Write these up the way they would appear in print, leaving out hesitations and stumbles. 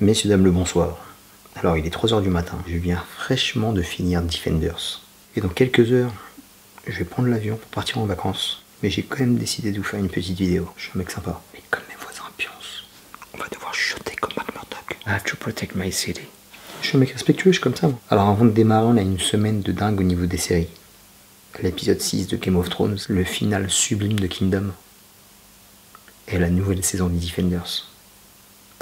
Messieurs, dames, le bonsoir. Alors, il est 3h du matin. Je viens fraîchement de finir Defenders. Et dans quelques heures, je vais prendre l'avion pour partir en vacances. Mais j'ai quand même décidé de vous faire une petite vidéo. Je suis un mec sympa. Mais comme mes voisins pionce, on va devoir chuter comme McMurdoch. I have to protect my city. Je suis un mec respectueux, je suis comme ça. Moi. Alors, avant de démarrer, on a une semaine de dingue au niveau des séries. L'épisode 6 de Game of Thrones, le final sublime de Kingdom. Et la nouvelle saison des Defenders.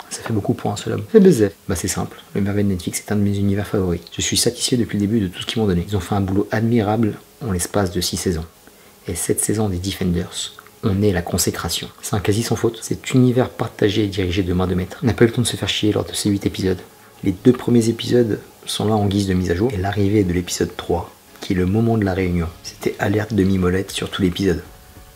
Ça fait beaucoup pour un seul homme. C'est baiser. Bah c'est simple, le Marvel Netflix est un de mes univers favoris. Je suis satisfait depuis le début de tout ce qu'ils m'ont donné. Ils ont fait un boulot admirable en l'espace de 6 saisons. Et cette saison des Defenders, on est la consécration. C'est un quasi sans faute. Cet univers partagé et dirigé de main de maître. On n'a pas eu le temps de se faire chier lors de ces 8 épisodes. Les 2 premiers épisodes sont là en guise de mise à jour. Et l'arrivée de l'épisode 3, qui est le moment de la réunion. C'était alerte demi-molette sur tout l'épisode.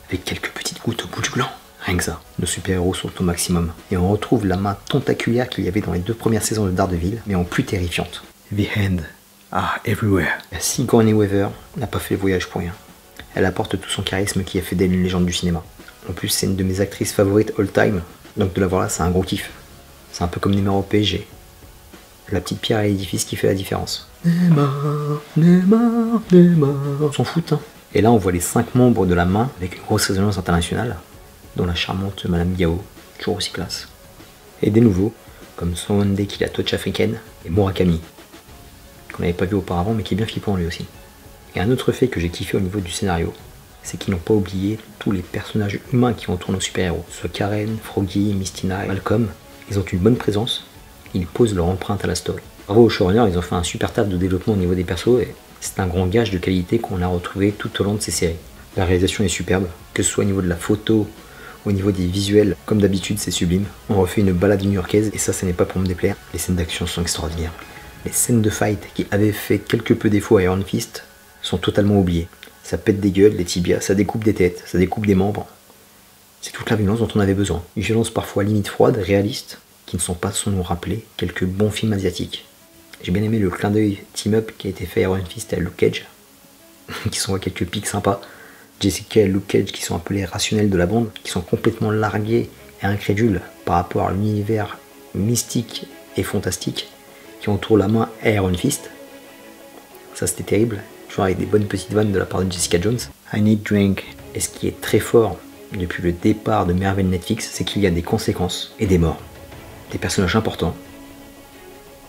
Avec quelques petites gouttes au bout du gland. Rien que ça, nos super-héros sont au maximum. Et on retrouve la main tentaculaire qu'il y avait dans les 2 premières saisons de Daredevil, mais en plus terrifiante. The hand are everywhere. Sigourney Weaver n'a pas fait le voyage pour rien. Elle apporte tout son charisme qui a fait d'elle une légende du cinéma. En plus, c'est une de mes actrices favorites all time, donc de la voir là, c'est un gros kiff. C'est un peu comme Neymar au PSG. La petite pierre à l'édifice qui fait la différence. Neymar. On s'en fout, hein. Et là, on voit les 5 membres de la main avec une grosse résonance internationale, dont la charmante Madame Gao, toujours aussi classe. Et des nouveaux, comme Sonde qui est la touch africaine, et Murakami, qu'on n'avait pas vu auparavant mais qui est bien flippant lui aussi. Et un autre fait que j'ai kiffé au niveau du scénario, c'est qu'ils n'ont pas oublié tous les personnages humains qui entourent nos super-héros. Soit Karen, Froggy, Misty Knight, Malcolm, ils ont une bonne présence, ils posent leur empreinte à la story. Bravo aux showrunners, ils ont fait un super taf de développement au niveau des persos et c'est un grand gage de qualité qu'on a retrouvé tout au long de ces séries. La réalisation est superbe, que ce soit au niveau de la photo, au niveau des visuels, comme d'habitude, c'est sublime. On refait une balade new-yorkaise, et ça n'est pas pour me déplaire. Les scènes d'action sont extraordinaires. Les scènes de fight qui avaient fait quelque peu défaut à Iron Fist sont totalement oubliées. Ça pète des gueules, des tibias, ça découpe des têtes, ça découpe des membres. C'est toute la violence dont on avait besoin. Une violence parfois limite froide, réaliste, qui ne sont pas sans nous rappeler quelques bons films asiatiques. J'ai bien aimé le clin d'œil team-up qui a été fait à Iron Fist et à Luke Cage, qui sont à quelques pics sympas. Jessica et Luke Cage qui sont appelés rationnels de la bande, qui sont complètement largués et incrédules par rapport à l'univers mystique et fantastique qui entoure la main à Iron Fist. Ça c'était terrible, toujours avec des bonnes petites vannes de la part de Jessica Jones. I Need Drink. Et ce qui est très fort depuis le départ de Marvel Netflix, c'est qu'il y a des conséquences et des morts. Des personnages importants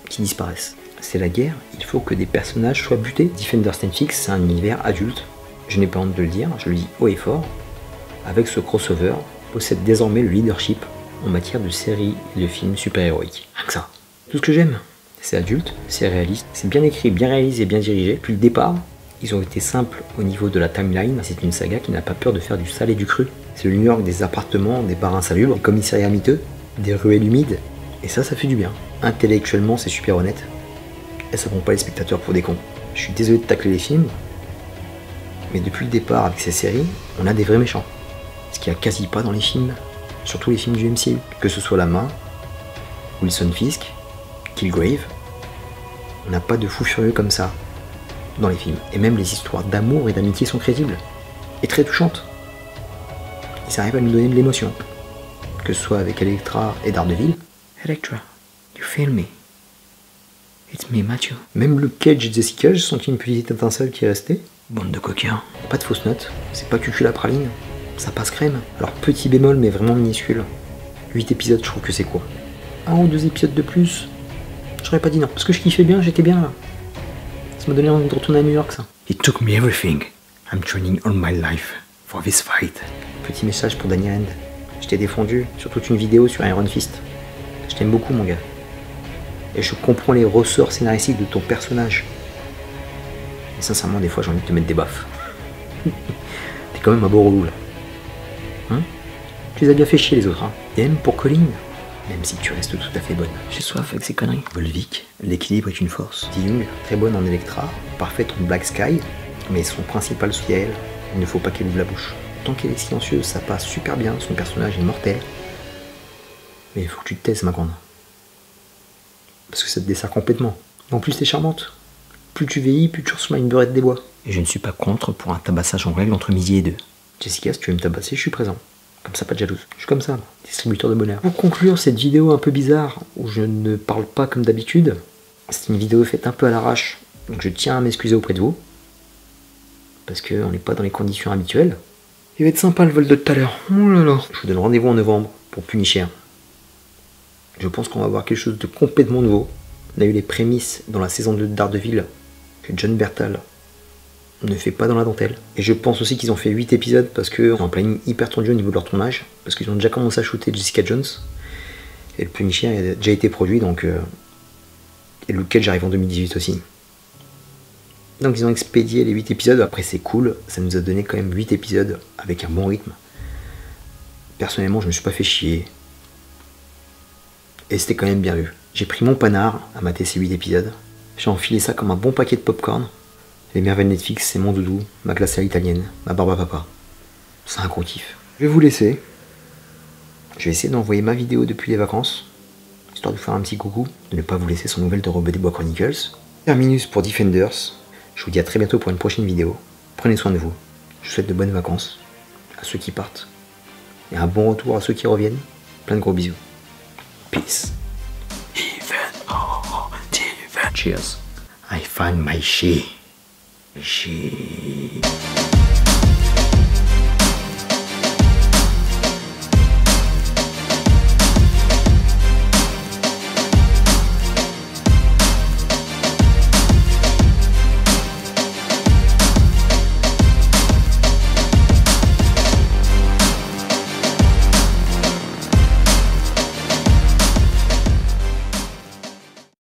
qui disparaissent. C'est la guerre, il faut que des personnages soient butés. Defenders Netflix, c'est un univers adulte. Je n'ai pas honte de le dire, je le dis haut et fort, avec ce crossover, possède désormais le leadership en matière de séries et de films super-héroïques. Rien que ça. Tout ce que j'aime, c'est adulte, c'est réaliste, c'est bien écrit, bien réalisé, bien dirigé. Depuis le départ, ils ont été simples au niveau de la timeline. C'est une saga qui n'a pas peur de faire du sale et du cru. C'est le New York des appartements, des bars insalubres, des commissariats miteux, des ruelles humides. Et ça fait du bien. Intellectuellement, c'est super honnête. Et ça prend pas les spectateurs pour des cons. Je suis désolé de tacler les films, mais depuis le départ, avec ces séries, on a des vrais méchants. Ce qu'il n'y a quasi pas dans les films, surtout les films du MCU. Que ce soit La Main, Wilson Fisk, Killgrave, on n'a pas de fous furieux comme ça dans les films. Et même les histoires d'amour et d'amitié sont crédibles et très touchantes. Ils arrivent à nous donner de l'émotion. Que ce soit avec Elektra et Daredevil. Elektra, you feel me? It's me, Matthew. Même Luke Cage et Jessica, j'ai senti une petite étincelle qui est restée. Bande de coquins. Pas de fausses notes, c'est pas cucul la praline, ça passe crème. Alors petit bémol mais vraiment minuscule. 8 épisodes, je trouve que c'est court. 1 ou 2 épisodes de plus, j'aurais pas dit non. Parce que je kiffais bien, j'étais bien là. Ça m'a donné envie de retourner à New York ça. It took me everything. I'm training all my life for this fight. Petit message pour Daniel End. Je t'ai défendu sur toute une vidéo sur Iron Fist. Je t'aime beaucoup mon gars. Et je comprends les ressorts scénaristiques de ton personnage. Et sincèrement, des fois, j'ai envie de te mettre des baffes. T'es quand même un beau relou, là. Hein? Tu les as bien fait chier, les autres, hein. Et même pour Colleen, même si tu restes tout à fait bonne. J'ai soif avec ces conneries. Volvic, l'équilibre est une force. Young, très bonne en Elektra, parfaite en Black Sky, mais son principal souci à elle, il ne faut pas qu'elle ouvre la bouche. Tant qu'elle est silencieuse, ça passe super bien, son personnage est mortel. Mais il faut que tu te taises, ma grande. Parce que ça te dessert complètement. En plus, t'es charmante. Plus tu vieillis, plus tu ressembles à une beurette des bois. Et je ne suis pas contre pour un tabassage en règle entre midi et 2. Jessica, si tu veux me tabasser, je suis présent. Comme ça, pas de jalouse. Je suis comme ça, distributeur de bonheur. Pour conclure cette vidéo un peu bizarre, où je ne parle pas comme d'habitude, c'est une vidéo faite un peu à l'arrache, donc je tiens à m'excuser auprès de vous, parce qu'on n'est pas dans les conditions habituelles. Il va être sympa le vol de tout à l'heure. Oh là là. Je vous donne rendez-vous en novembre pour Punisher. Je pense qu'on va voir quelque chose de complètement nouveau. On a eu les prémices dans la saison 2 de Daredevil, que John Bertal ne fait pas dans la dentelle. Et je pense aussi qu'ils ont fait 8 épisodes parce qu'ils ont un planning hyper tendu au niveau de leur tournage, parce qu'ils ont déjà commencé à shooter Jessica Jones. Et le Punisher a déjà été produit, donc... et Luke Cage arrive en 2018 aussi. Donc ils ont expédié les 8 épisodes, après c'est cool, ça nous a donné quand même 8 épisodes avec un bon rythme. Personnellement, je me suis pas fait chier. Et c'était quand même bien vu. J'ai pris mon panard à mater ces 8 épisodes. J'ai enfilé ça comme un bon paquet de popcorn. Les merveilles de Netflix, c'est mon doudou, ma glace à l'italienne, ma barbe à papa. C'est un gros kiff. Je vais vous laisser. Je vais essayer d'envoyer ma vidéo depuis les vacances, histoire de vous faire un petit coucou, de ne pas vous laisser sans nouvelles de Rebeu des Bois Chronicles. Terminus pour Defenders. Je vous dis à très bientôt pour une prochaine vidéo. Prenez soin de vous. Je vous souhaite de bonnes vacances à ceux qui partent. Et un bon retour à ceux qui reviennent. Plein de gros bisous. Peace. Cheers. I find my she.